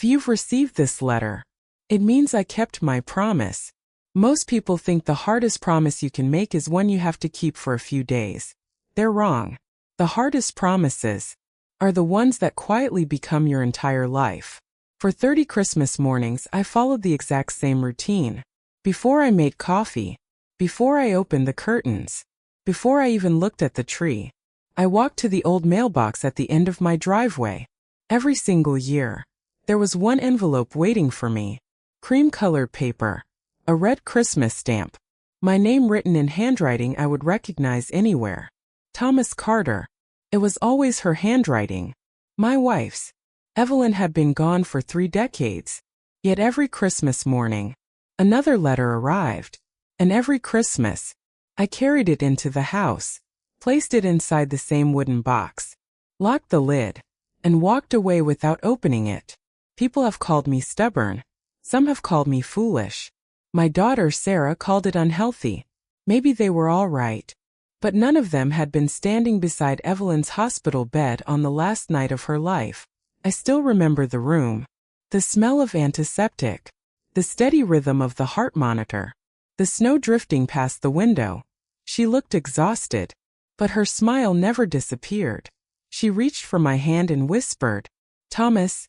If you've received this letter, it means I kept my promise. Most people think the hardest promise you can make is one you have to keep for a few days. They're wrong. The hardest promises are the ones that quietly become your entire life. For 30 Christmas mornings, I followed the exact same routine. Before I made coffee, before I opened the curtains, before I even looked at the tree, I walked to the old mailbox at the end of my driveway. Every single year, there was one envelope waiting for me. Cream-colored paper, a red Christmas stamp, my name written in handwriting I would recognize anywhere. Thomas Carter. It was always her handwriting. My wife's. Evelyn had been gone for 3 decades. Yet every Christmas morning, another letter arrived. And every Christmas, I carried it into the house, placed it inside the same wooden box, locked the lid, and walked away without opening it. People have called me stubborn. Some have called me foolish. My daughter Sarah called it unhealthy. Maybe they were all right. But none of them had been standing beside Evelyn's hospital bed on the last night of her life. I still remember the room, the smell of antiseptic, the steady rhythm of the heart monitor, the snow drifting past the window. She looked exhausted, but her smile never disappeared. She reached for my hand and whispered, "Thomas,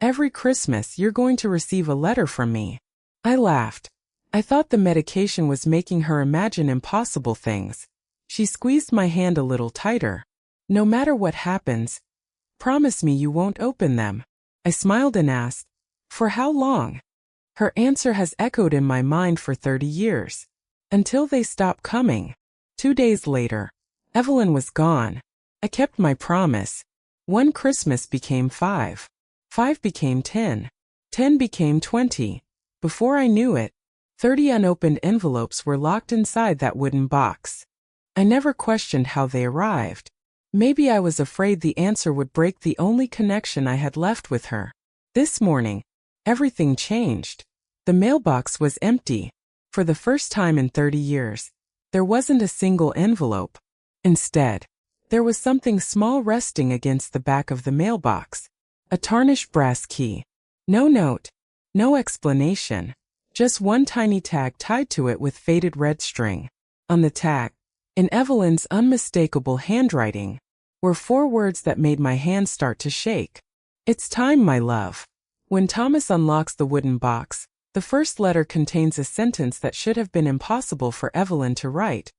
every Christmas you're going to receive a letter from me." I laughed. I thought the medication was making her imagine impossible things. She squeezed my hand a little tighter. "No matter what happens, promise me you won't open them." I smiled and asked, "For how long?" Her answer has echoed in my mind for 30 years. Until they stop coming. 2 days later, Evelyn was gone. I kept my promise. 1 Christmas became 5. 5 became 10. 10 became 20. Before I knew it, 30 unopened envelopes were locked inside that wooden box. I never questioned how they arrived. Maybe I was afraid the answer would break the only connection I had left with her. This morning, everything changed. The mailbox was empty. For the first time in 30 years, there wasn't a single envelope. Instead, there was something small resting against the back of the mailbox. A tarnished brass key. No note. No explanation. Just one tiny tag tied to it with faded red string. On the tag, in Evelyn's unmistakable handwriting, were 4 words that made my hands start to shake. "It's time, my love." When Thomas unlocks the wooden box, the first letter contains a sentence that should have been impossible for Evelyn to write,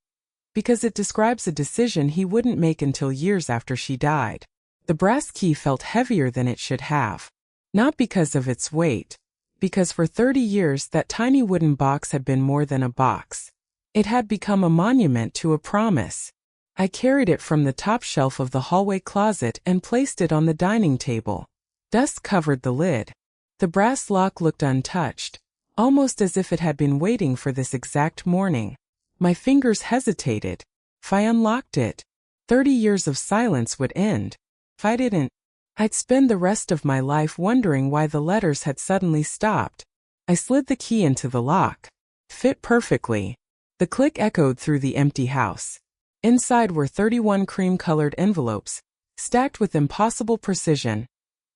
because it describes a decision he wouldn't make until years after she died. The brass key felt heavier than it should have. Not because of its weight, because for 30 years that tiny wooden box had been more than a box. It had become a monument to a promise. I carried it from the top shelf of the hallway closet and placed it on the dining table. Dust covered the lid. The brass lock looked untouched, almost as if it had been waiting for this exact morning. My fingers hesitated. If I unlocked it, 30 years of silence would end. If I didn't, I'd spend the rest of my life wondering why the letters had suddenly stopped. I slid the key into the lock. Fit perfectly. The click echoed through the empty house. Inside were 31 cream-colored envelopes, stacked with impossible precision,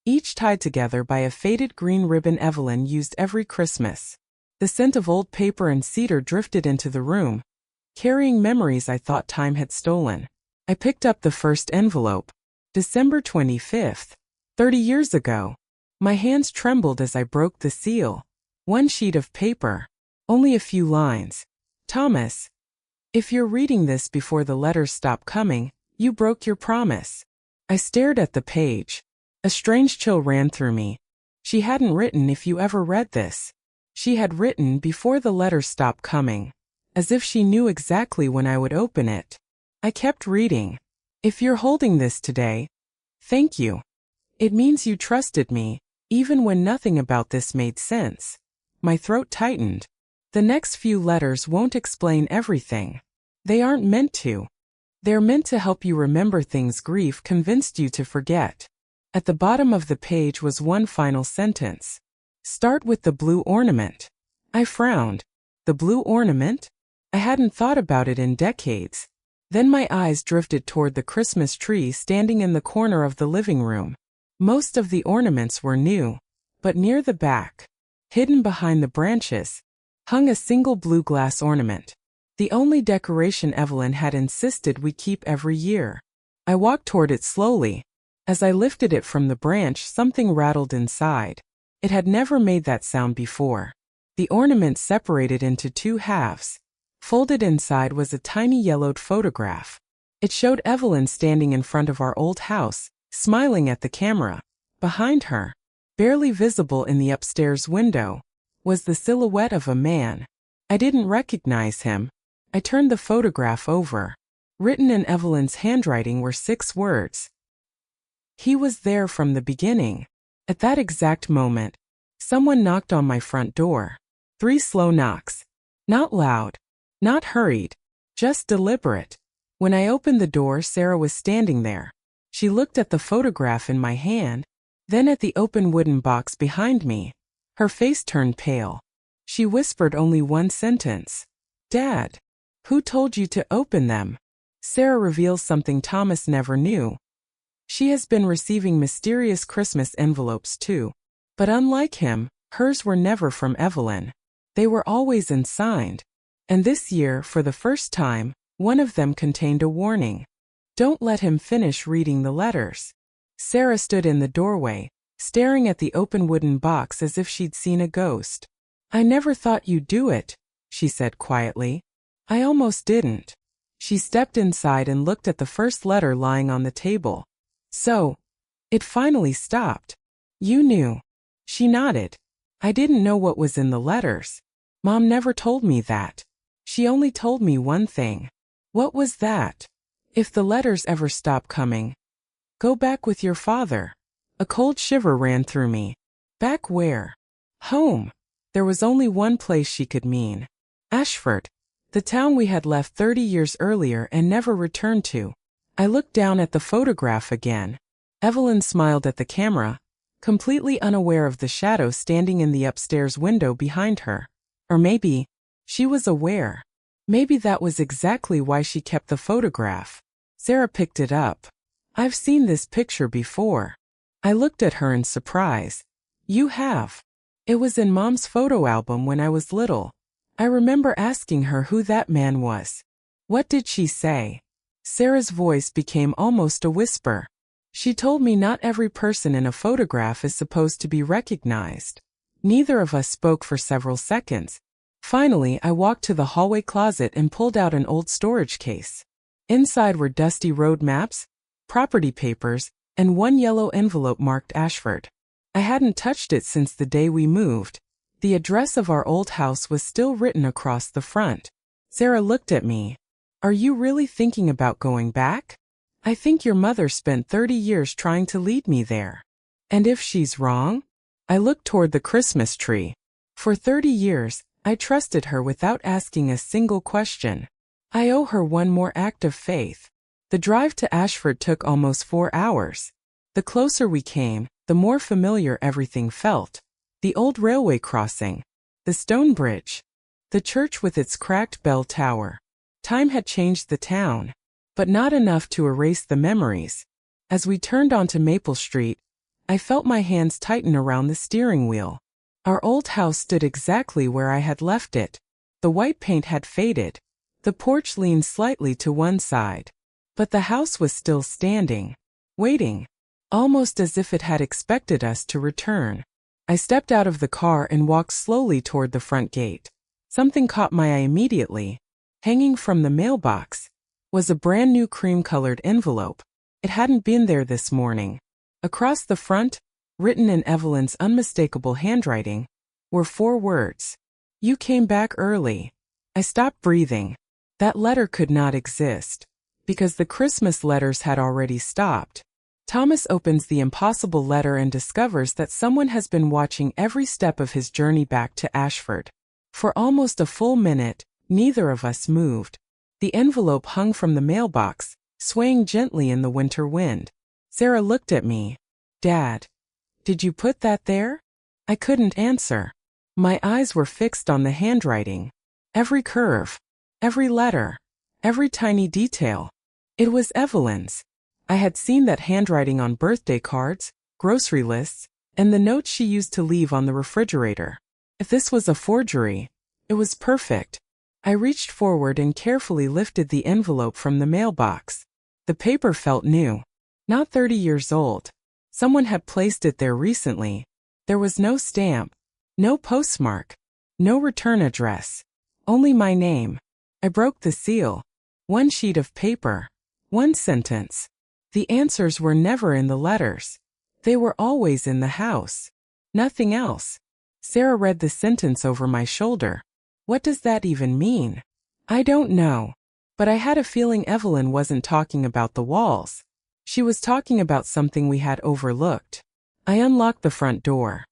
each tied together by a faded green ribbon Evelyn used every Christmas. The scent of old paper and cedar drifted into the room, carrying memories I thought time had stolen. I picked up the first envelope. December 25th, 30 years ago. My hands trembled as I broke the seal. 1 sheet of paper. Only a few lines. "Thomas, if you're reading this before the letters stop coming, you broke your promise." I stared at the page. A strange chill ran through me. She hadn't written "if you ever read this." She had written "before the letters stop coming," as if she knew exactly when I would open it. I kept reading. "If you're holding this today, thank you. It means you trusted me, even when nothing about this made sense." My throat tightened. The next few letters won't explain everything. They aren't meant to. They're meant to help you remember things grief convinced you to forget. At the bottom of the page was one final sentence. "Start with the blue ornament." I frowned. The blue ornament? I hadn't thought about it in decades. Then my eyes drifted toward the Christmas tree standing in the corner of the living room. Most of the ornaments were new, but near the back, hidden behind the branches, hung a single blue glass ornament. The only decoration Evelyn had insisted we keep every year. I walked toward it slowly. As I lifted it from the branch, something rattled inside. It had never made that sound before. The ornament separated into two halves. Folded inside was a tiny yellowed photograph. It showed Evelyn standing in front of our old house, smiling at the camera. Behind her, barely visible in the upstairs window, was the silhouette of a man. I didn't recognize him. I turned the photograph over. Written in Evelyn's handwriting were 6 words. He was there from the beginning. At that exact moment, someone knocked on my front door. 3 slow knocks. Not loud, not hurried, just deliberate. When I opened the door, Sarah was standing there. She looked at the photograph in my hand, then at the open wooden box behind me. Her face turned pale. She whispered only one sentence. "Dad, who told you to open them?" Sarah reveals something Thomas never knew. She has been receiving mysterious Christmas envelopes too. But unlike him, hers were never from Evelyn. They were always unsigned. And this year, for the first time, one of them contained a warning. Don't let him finish reading the letters. Sarah stood in the doorway, staring at the open wooden box as if she'd seen a ghost. "I never thought you'd do it," she said quietly. "I almost didn't." She stepped inside and looked at the first letter lying on the table. "So, it finally stopped. You knew." She nodded. "I didn't know what was in the letters. Mom never told me that. She only told me one thing." "What was that?" "If the letters ever stop coming, go back with your father." A cold shiver ran through me. Back where? Home. There was only one place she could mean. Ashford, the town we had left 30 years earlier and never returned to. I looked down at the photograph again. Evelyn smiled at the camera, completely unaware of the shadow standing in the upstairs window behind her. Or maybe she was aware. Maybe that was exactly why she kept the photograph. Sarah picked it up. "I've seen this picture before." I looked at her in surprise. "You have?" "It was in Mom's photo album when I was little. I remember asking her who that man was." "What did she say?" Sarah's voice became almost a whisper. "She told me not every person in a photograph is supposed to be recognized." Neither of us spoke for several seconds. Finally, I walked to the hallway closet and pulled out an old storage case. Inside were dusty road maps, property papers, and one yellow envelope marked Ashford. I hadn't touched it since the day we moved. The address of our old house was still written across the front. Sarah looked at me. "Are you really thinking about going back? I think your mother spent 30 years trying to lead me there." "And if she's wrong?" I looked toward the Christmas tree. For 30 years, I trusted her without asking a single question. I owe her one more act of faith. The drive to Ashford took almost 4 hours. The closer we came, the more familiar everything felt. The old railway crossing, the stone bridge, the church with its cracked bell tower. Time had changed the town, but not enough to erase the memories. As we turned onto Maple Street, I felt my hands tighten around the steering wheel. Our old house stood exactly where I had left it. The white paint had faded. The porch leaned slightly to one side. But the house was still standing, waiting, almost as if it had expected us to return. I stepped out of the car and walked slowly toward the front gate. Something caught my eye immediately. Hanging from the mailbox was a brand new cream-colored envelope. It hadn't been there this morning. Across the front, written in Evelyn's unmistakable handwriting, were 4 words. "You came back early." I stopped breathing. That letter could not exist, because the Christmas letters had already stopped. Thomas opens the impossible letter and discovers that someone has been watching every step of his journey back to Ashford. For almost a full minute, neither of us moved. The envelope hung from the mailbox, swaying gently in the winter wind. Sarah looked at me. "Dad, did you put that there?" I couldn't answer. My eyes were fixed on the handwriting. Every curve, every letter, every tiny detail. It was Evelyn's. I had seen that handwriting on birthday cards, grocery lists, and the note she used to leave on the refrigerator. If this was a forgery, it was perfect. I reached forward and carefully lifted the envelope from the mailbox. The paper felt new. Not 30 years old. Someone had placed it there recently. There was no stamp, no postmark, no return address. Only my name. I broke the seal. One sheet of paper. One sentence. The answers were never in the letters. They were always in the house. Nothing else. Sarah read the sentence over my shoulder. What does that even mean? I don't know. But I had a feeling Evelyn wasn't talking about the walls. She was talking about something we had overlooked. I unlocked the front door.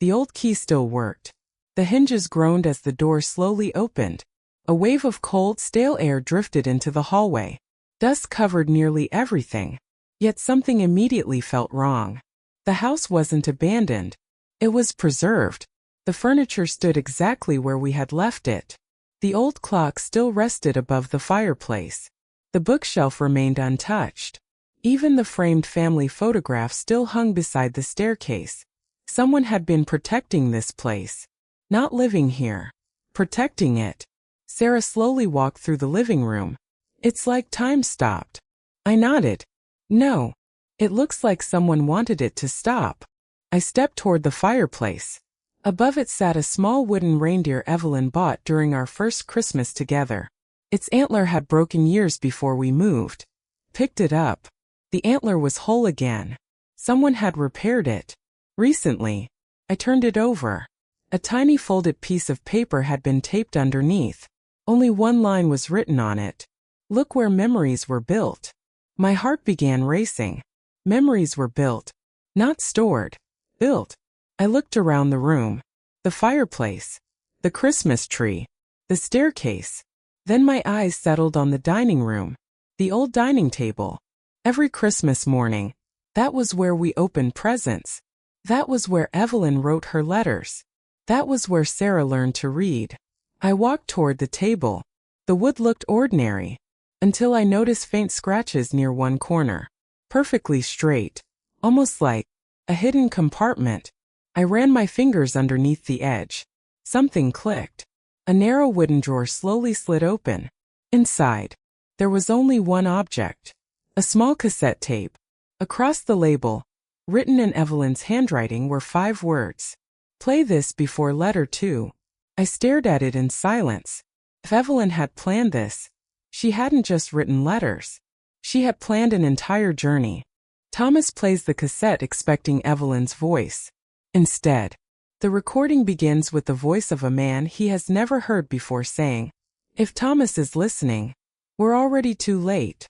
The old key still worked. The hinges groaned as the door slowly opened. A wave of cold, stale air drifted into the hallway. Dust covered nearly everything. Yet something immediately felt wrong. The house wasn't abandoned. It was preserved. The furniture stood exactly where we had left it. The old clock still rested above the fireplace. The bookshelf remained untouched. Even the framed family photograph still hung beside the staircase. Someone had been protecting this place. Not living here. Protecting it. Sarah slowly walked through the living room. It's like time stopped. I nodded. No. It looks like someone wanted it to stop. I stepped toward the fireplace. Above it sat a small wooden reindeer Evelyn bought during our first Christmas together. Its antler had broken years before we moved. Picked it up. The antler was whole again. Someone had repaired it. Recently. I turned it over. A tiny folded piece of paper had been taped underneath. Only one line was written on it. Look where memories were built. My heart began racing. Memories were built. Not stored. Built. I looked around the room. The fireplace. The Christmas tree. The staircase. Then my eyes settled on the dining room. The old dining table. Every Christmas morning. That was where we opened presents. That was where Evelyn wrote her letters. That was where Sarah learned to read. I walked toward the table. The wood looked ordinary. Until I noticed faint scratches near one corner. Perfectly straight. Almost like a hidden compartment. I ran my fingers underneath the edge. Something clicked. A narrow wooden drawer slowly slid open. Inside, there was only one object. A small cassette tape. Across the label, written in Evelyn's handwriting, were 5 words. Play this before letter 2. I stared at it in silence. If Evelyn had planned this, she hadn't just written letters. She had planned an entire journey. Thomas plays the cassette expecting Evelyn's voice. Instead, the recording begins with the voice of a man he has never heard before saying, "If Thomas is listening, we're already too late."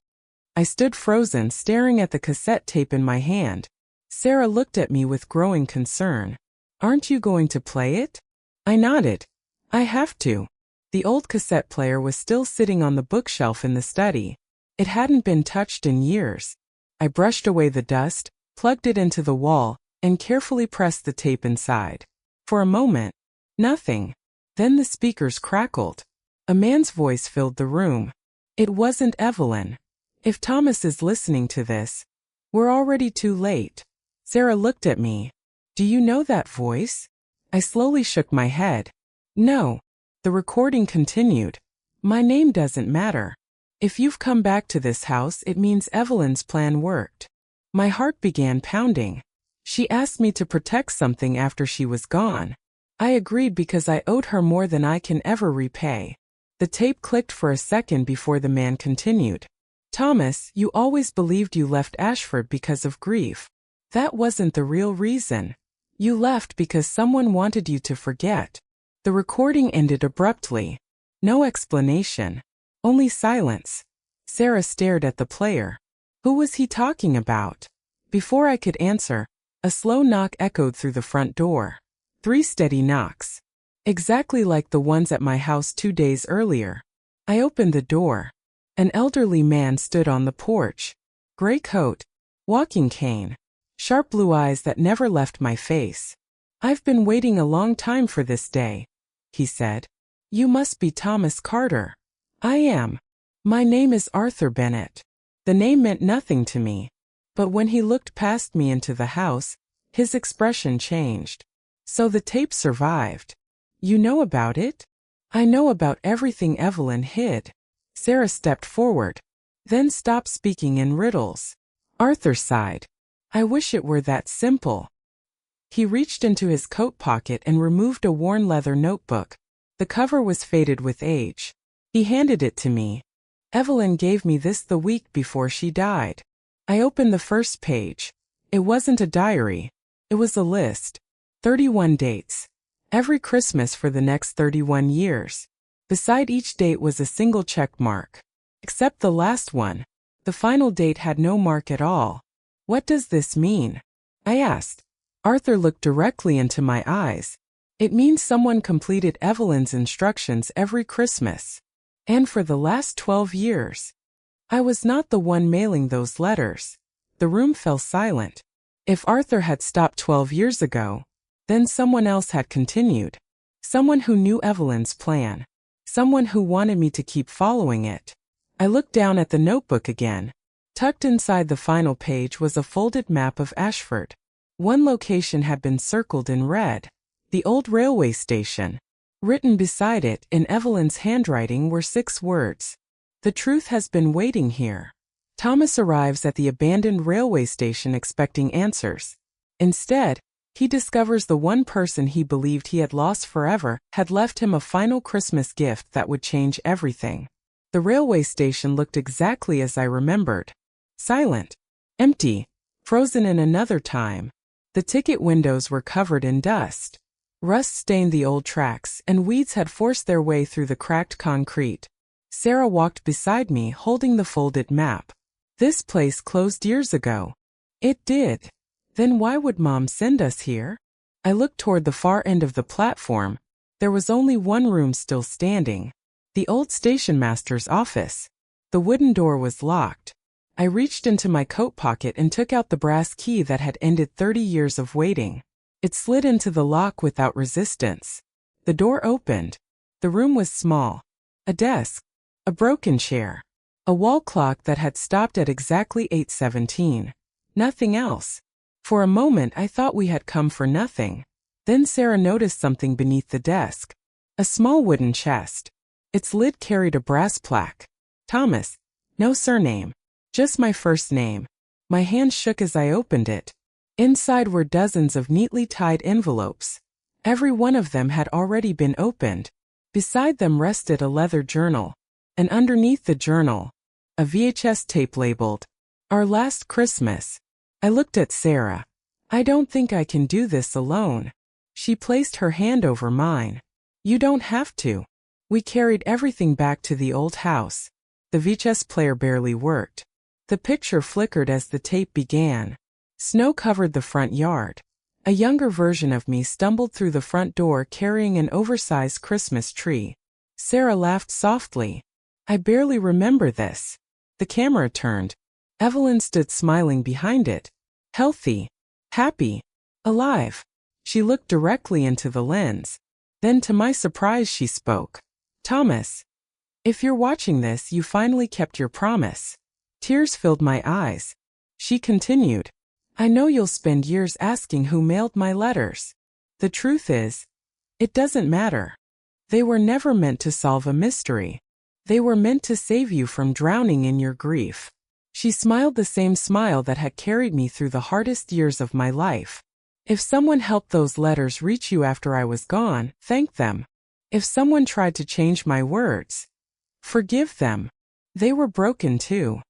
I stood frozen, staring at the cassette tape in my hand. Sarah looked at me with growing concern. "Aren't you going to play it?" I nodded. "I have to." The old cassette player was still sitting on the bookshelf in the study. It hadn't been touched in years. I brushed away the dust, plugged it into the wall, and carefully pressed the tape inside. For a moment, nothing. Then the speakers crackled. A man's voice filled the room. It wasn't Evelyn. "If Thomas is listening to this, we're already too late." Sarah looked at me. "Do you know that voice?" I slowly shook my head. "No." The recording continued. "My name doesn't matter. If you've come back to this house, it means Evelyn's plan worked." My heart began pounding. She asked me to protect something after she was gone. I agreed because I owed her more than I can ever repay. The tape clicked for a second before the man continued. "Thomas, you always believed you left Ashford because of grief. That wasn't the real reason. You left because someone wanted you to forget." The recording ended abruptly. No explanation. Only silence. Sarah stared at the player. Who was he talking about? Before I could answer, a slow knock echoed through the front door. 3 steady knocks. Exactly like the ones at my house 2 days earlier. I opened the door. An elderly man stood on the porch. Gray coat. Walking cane. Sharp blue eyes that never left my face. "I've been waiting a long time for this day," he said. "You must be Thomas Carter." "I am. My name is Arthur Bennett." The name meant nothing to me. But when he looked past me into the house, His expression changed. So the tape survived. You know about it? I know about everything Evelyn hid. Sarah stepped forward, then stopped speaking in riddles. Arthur sighed. I wish it were that simple. He reached into his coat pocket and removed a worn leather notebook. The cover was faded with age. He handed it to me. Evelyn gave me this the week before she died. I opened the first page. It wasn't a diary. It was a list. 31 dates. Every Christmas for the next 31 years. Beside each date was a single check mark. Except the last one. The final date had no mark at all. What does this mean? I asked. Arthur looked directly into my eyes. It means someone completed Evelyn's instructions every Christmas. And for the last 12 years. I was not the one mailing those letters. The room fell silent. If Arthur had stopped 12 years ago, then someone else had continued. Someone who knew Evelyn's plan. Someone who wanted me to keep following it. I looked down at the notebook again. Tucked inside the final page was a folded map of Ashford. One location had been circled in red. The old railway station. Written beside it in Evelyn's handwriting were 6 words. The truth has been waiting here. Thomas arrives at the abandoned railway station expecting answers. Instead, he discovers the one person he believed he had lost forever had left him a final Christmas gift that would change everything. The railway station looked exactly as I remembered. Silent. Empty. Frozen in another time. The ticket windows were covered in dust. Rust stained the old tracks, and weeds had forced their way through the cracked concrete. Sarah walked beside me holding the folded map. This place closed years ago. It did. Then why would Mom send us here? I looked toward the far end of the platform. There was only one room still standing. The old station master's office. The wooden door was locked. I reached into my coat pocket and took out the brass key that had ended 30 years of waiting. It slid into the lock without resistance. The door opened. The room was small. A desk. A broken chair. A wall clock that had stopped at exactly 8:17. Nothing else. For a moment I thought we had come for nothing. Then Sarah noticed something beneath the desk. A small wooden chest. Its lid carried a brass plaque. Thomas. No surname. Just my first name. My hand shook as I opened it. Inside were dozens of neatly tied envelopes. Every one of them had already been opened. Beside them rested a leather journal. And underneath the journal, a VHS tape labeled, Our Last Christmas. I looked at Sarah. I don't think I can do this alone. She placed her hand over mine. You don't have to. We carried everything back to the old house. The VHS player barely worked. The picture flickered as the tape began. Snow covered the front yard. A younger version of me stumbled through the front door carrying an oversized Christmas tree. Sarah laughed softly. I barely remember this. The camera turned. Evelyn stood smiling behind it. Healthy. Happy. Alive. She looked directly into the lens. Then to my surprise she spoke. Thomas. If you're watching this, you finally kept your promise. Tears filled my eyes. She continued. I know you'll spend years asking who mailed my letters. The truth is, it doesn't matter. They were never meant to solve a mystery. They were meant to save you from drowning in your grief. She smiled the same smile that had carried me through the hardest years of my life. If someone helped those letters reach you after I was gone, thank them. If someone tried to change my words, forgive them. They were broken too.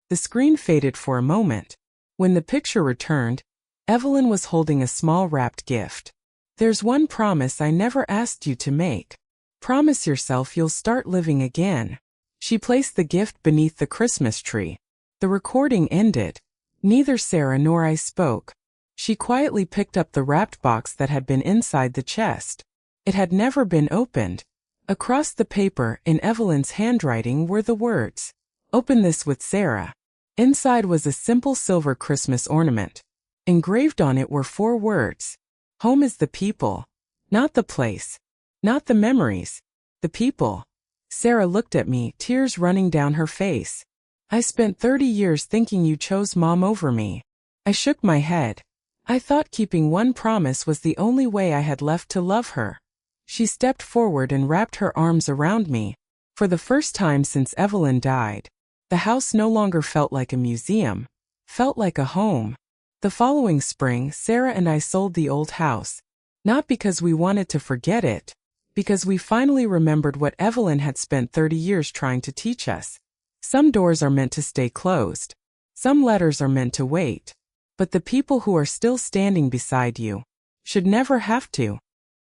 The screen faded for a moment. When the picture returned, Evelyn was holding a small wrapped gift. There's one promise I never asked you to make. Promise yourself you'll start living again. She placed the gift beneath the Christmas tree. The recording ended. Neither Sarah nor I spoke. She quietly picked up the wrapped box that had been inside the chest. It had never been opened. Across the paper, in Evelyn's handwriting, were the words, Open this with Sarah. Inside was a simple silver Christmas ornament. Engraved on it were 4 words. Home is the people. Not the place. Not the memories. The people. Sarah looked at me, tears running down her face. I spent 30 years thinking you chose Mom over me. I shook my head. I thought keeping one promise was the only way I had left to love her. She stepped forward and wrapped her arms around me. For the first time since Evelyn died, the house no longer felt like a museum, felt like a home. The following spring, Sarah and I sold the old house, not because we wanted to forget it, because we finally remembered what Evelyn had spent 30 years trying to teach us. Some doors are meant to stay closed. Some letters are meant to wait. But the people who are still standing beside you should never have to.